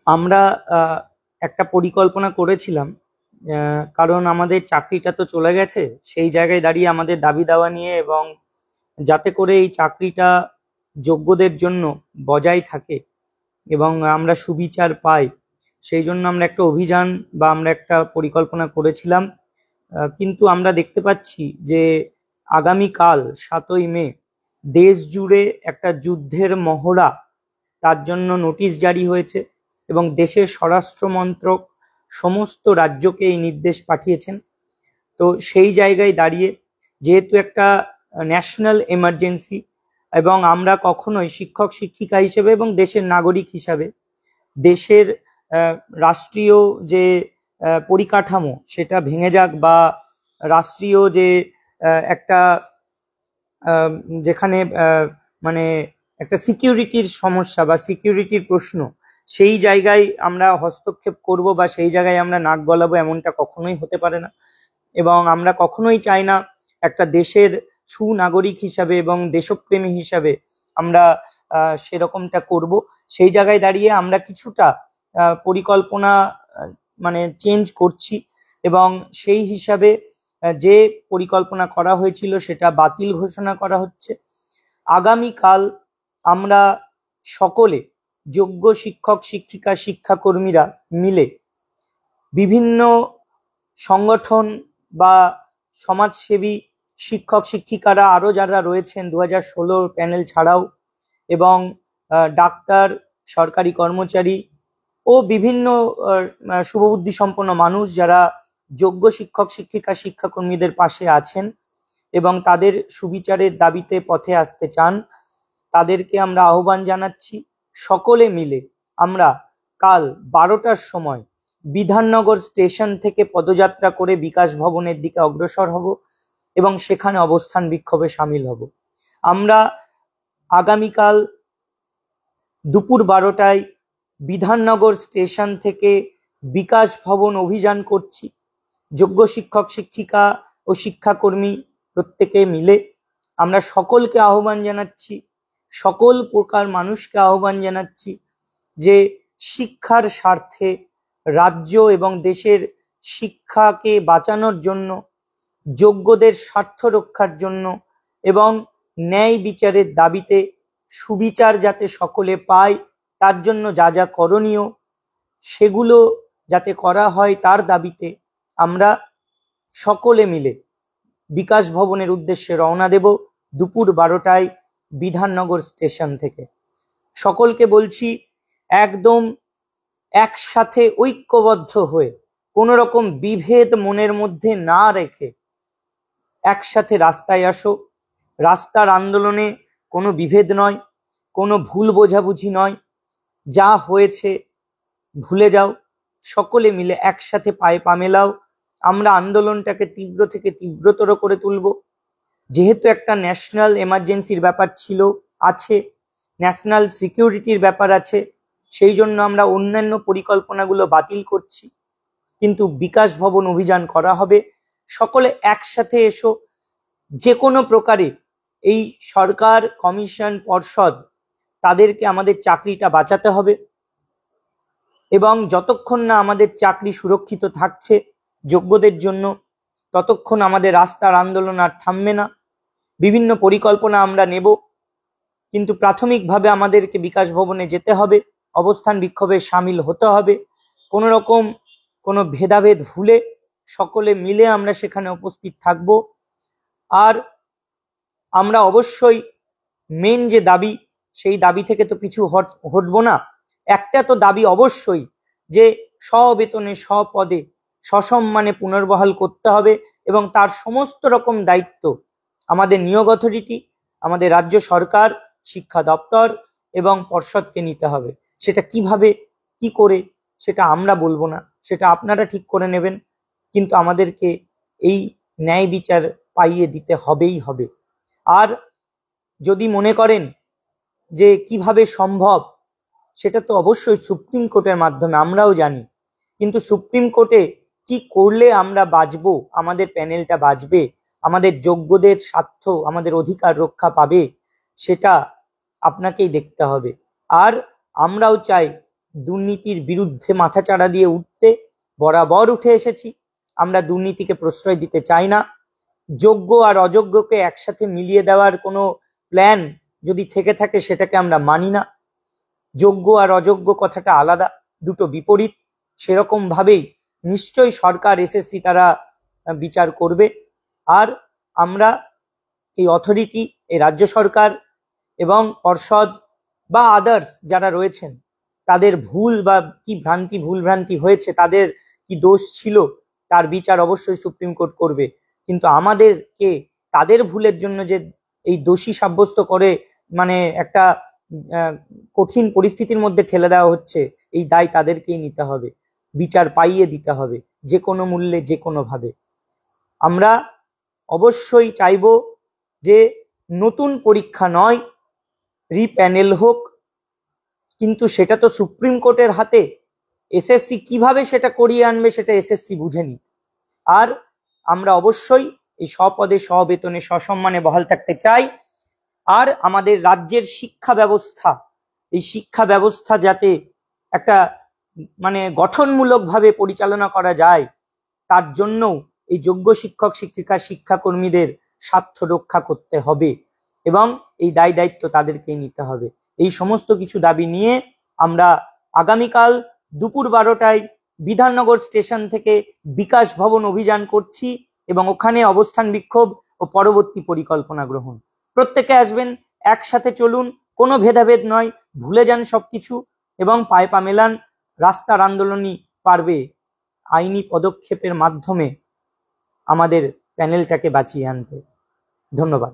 আমরা একটা পরিকল্পনা করেছিলাম, কারণ আমাদের চাকরিটা তো চলে গেছে। সেই জায়গায় দাঁড়িয়ে আমাদের দাবি দাওয়া নিয়ে, এবং যাতে করে এই চাকরিটা যোগ্যদের জন্য বজায় থাকে এবং আমরা সুবিচার পাই, সেই জন্য আমরা একটা অভিযান বা আমরা একটা পরিকল্পনা করেছিলাম। কিন্তু আমরা দেখতে পাচ্ছি যে আগামীকাল 7ই মে দেশ জুড়ে একটা যুদ্ধের মহড়া, তার জন্য নোটিশ জারি হয়েছে এবং দেশের স্বরাষ্ট্র মন্ত্রক সমস্ত রাজ্যকে এই নির্দেশ পাঠিয়েছেন। তো সেই জায়গায় দাঁড়িয়ে, যেহেতু একটা ন্যাশনাল এমার্জেন্সি, এবং আমরা কখনোই শিক্ষক শিক্ষিকা হিসেবে এবং দেশের নাগরিক হিসাবে দেশের রাষ্ট্রীয় যে পরিকাঠামো সেটা ভেঙে যাক, বা রাষ্ট্রীয় যে একটা যেখানে মানে একটা সিকিউরিটির সমস্যা বা সিকিউরিটির প্রশ্ন, সেই জায়গায় আমরা হস্তক্ষেপ করব বা সেই জায়গায় আমরা নাক গলাবো, এমনটা কখনোই হতে পারে না। এবং আমরা কখনোই চাই না একটা দেশের সুনাগরিক হিসাবে এবং দেশপ্রেমী হিসাবে আমরা সেরকমটা করব। সেই জায়গায় দাঁড়িয়ে আমরা কিছুটা পরিকল্পনা মানে চেঞ্জ করছি, এবং সেই হিসাবে যে পরিকল্পনা করা হয়েছিল সেটা বাতিল ঘোষণা করা হচ্ছে। আগামীকাল আমরা সকলে, যোগ্য শিক্ষক শিক্ষিকা শিক্ষাকর্মীরা মিলে, বিভিন্ন সংগঠন বা সমাজসেবী শিক্ষক শিক্ষিকারা আরো যারা রয়েছেন 2016 প্যানেল ছাড়াও, এবং ডাক্তার, সরকারি কর্মচারী ও বিভিন্ন শুভবুদ্ধি সম্পন্ন মানুষ যারা যোগ্য শিক্ষক শিক্ষিকা শিক্ষাকর্মীদের পাশে আছেন এবং তাদের সুবিচারের দাবিতে পথে আসতে চান, তাদেরকে আমরা আহ্বান জানাচ্ছি। সকলে মিলে আমরা কাল 12টার সময় বিধাননগর স্টেশন থেকে পদযাত্রা করে বিকাশ ভবনের দিকে অগ্রসর হব এবং সেখানে অবস্থান বিক্ষোভে সামিল হব। আমরা আগামীকাল দুপুর 12টায় বিধাননগর স্টেশন থেকে বিকাশ ভবন অভিযান করছি। যোগ্য শিক্ষক শিক্ষিকা ও শিক্ষাকর্মী প্রত্যেকে মিলে আমরা সকলকে আহ্বান জানাচ্ছি, সকল প্রকার মানুষকে আহ্বান জানাচ্ছি যে শিক্ষার স্বার্থে, রাজ্য এবং দেশের শিক্ষাকে বাঁচানোর জন্য, যোগ্যদের স্বার্থ রক্ষার জন্য এবং ন্যায় বিচারের দাবিতে, সুবিচার যাতে সকলে পায় তার জন্য যা যা করণীয় সেগুলো যাতে করা হয় তার দাবিতে আমরা সকলে মিলে বিকাশ ভবনের উদ্দেশ্যে রওনা দেব দুপুর 12টায় বিধাননগর স্টেশন থেকে। সকলকে বলছি, একদম একসাথে ঐক্যবদ্ধ হয়ে, কোনো রকম বিভেদ মনের মধ্যে না রেখে একসাথে রাস্তায় আসো। রাস্তার আন্দোলনে কোনো বিভেদ নয়, কোনো ভুল বোঝাবুঝি নয়, যা হয়েছে ভুলে যাও, সকলে মিলে একসাথে পায়ে পা মেলাও। আমরা আন্দোলনটাকে তীব্র থেকে তীব্রতর করে তুলব। যেহেতু একটা ন্যাশনাল এমার্জেন্সির ব্যাপার ছিল, আছে, ন্যাশনাল সিকিউরিটির ব্যাপার আছে, সেই জন্য আমরা অন্যান্য পরিকল্পনাগুলো বাতিল করছি, কিন্তু বিকাশ ভবন অভিযান করা হবে। সকলে একসাথে এসো। যে কোনো প্রকারে এই সরকার, কমিশন, পর্ষদ, তাদেরকে আমাদের চাকরিটা বাঁচাতে হবে, এবং যতক্ষণ না আমাদের চাকরি সুরক্ষিত থাকছে যোগ্যদের জন্য, ততক্ষণ আমাদের রাস্তার আন্দোলন আর থামবে না। বিভিন্ন পরিকল্পনা আমরা নেব, কিন্তু প্রাথমিকভাবে আমাদেরকে বিকাশ ভবনে যেতে হবে, অবস্থান বিক্ষোভে সামিল হতে হবে। কোনো রকম কোনো ভেদাভেদ ভুলে সকলে মিলে আমরা সেখানে উপস্থিত থাকব। আর আমরা অবশ্যই মেন যে দাবি, সেই দাবি থেকে তো পিছু হটবো না। একটা তো দাবি অবশ্যই, যে স্ববেতনে স্বপদে সসম্মানে পুনর্বহাল করতে হবে, এবং তার সমস্ত রকম দায়িত্ব আমাদের নিয়োগ অথরিটি, আমাদের রাজ্য সরকার, শিক্ষা দপ্তর এবং পর্ষদকে নিতে হবে। সেটা কিভাবে, কি করে, সেটা আমরা বলবো না, সেটা আপনারা ঠিক করে নেবেন, কিন্তু আমাদেরকে এই ন্যায় বিচার পাইয়ে দিতে হবেই হবে। আর যদি মনে করেন যে কিভাবে সম্ভব, সেটা তো অবশ্যই সুপ্রিম কোর্টের মাধ্যমে, আমরাও জানি, কিন্তু সুপ্রিম কোর্টে কি করলে আমরা বাঁচবো, আমাদের প্যানেলটা বাঁচবে, আমাদের যোগ্যদের স্বার্থ, আমাদের অধিকার রক্ষা পাবে, সেটা আপনাকেই দেখতে হবে। আর আমরাও চাই দুর্নীতির বিরুদ্ধে মাথাচাড়া দিয়ে উঠতে বরাবর উঠে এসেছি। আমরা দুর্নীতিকে প্রশ্রয় দিতে চাই না। যোগ্য আর অযোগ্যকে একসাথে মিলিয়ে দেওয়ার কোনো প্ল্যান যদি থেকে থাকে সেটাকে আমরা মানি না। যোগ্য আর অযোগ্য কথাটা আলাদা, দুটো বিপরীত। সেরকম ভাবেই নিশ্চয়ই সরকার, এসএসসি তারা বিচার করবে। আর আমরা এই অথরিটি, এই রাজ্য সরকার এবং পর্ষদ বা আদার্স যারা রয়েছেন, তাদের ভুল বা কি ভুল ভ্রান্তি হয়েছে, তাদের কি দোষ ছিল, তার বিচার অবশ্যই সুপ্রিম কোর্ট করবে। কিন্তু আমাদেরকে তাদের ভুলের জন্য যে এই দোষী সাব্যস্ত করে মানে একটা কঠিন পরিস্থিতির মধ্যে ঠেলে দেওয়া হচ্ছে, এই দায় তাদেরকেই নিতে হবে, বিচার পাইয়ে দিতে হবে, যে কোনো মূল্যে, যে কোনো ভাবে। আমরা অবশ্যই চাইব যে নতুন পরীক্ষা নয়, রিপ্যানেল হোক, কিন্তু সেটা তো সুপ্রিম কোর্টের হাতে। এসএসসি কিভাবে সেটা করিয়ে আনবে সেটা এসএসসি বুঝেনি। আর আমরা অবশ্যই এই স্বপদে স্ববেতনে সসম্মানে বহাল থাকতে চাই। আর আমাদের রাজ্যের শিক্ষা ব্যবস্থা, এই শিক্ষা ব্যবস্থা যাতে একটা মানে গঠনমূলক ভাবে পরিচালনা করা যায়, তার জন্য এই যোগ্য শিক্ষক শিক্ষিকা শিক্ষাকর্মীদের স্বার্থ রক্ষা করতে হবে এবং এই দায় দায়িত্ব তাদেরকেই নিতে হবে। এই সমস্ত কিছু দাবি নিয়ে আমরা আগামীকাল দুপুর 12টায় বিধাননগর স্টেশন থেকে বিকাশ ভবন অভিযান করছি এবং ওখানে অবস্থান বিক্ষোভ ও পরবর্তী পরিকল্পনা গ্রহণ। প্রত্যেকে আসবেন, একসাথে চলুন, কোনো ভেদাভেদ নয়, ভুলে যান সবকিছু এবং পায়ে পা মেলান। রাস্তার আন্দোলনই পারবে আইনি পদক্ষেপের মাধ্যমে আমাদের প্যানেলটাকে বাঁচিয়ে আনতে। ধন্যবাদ।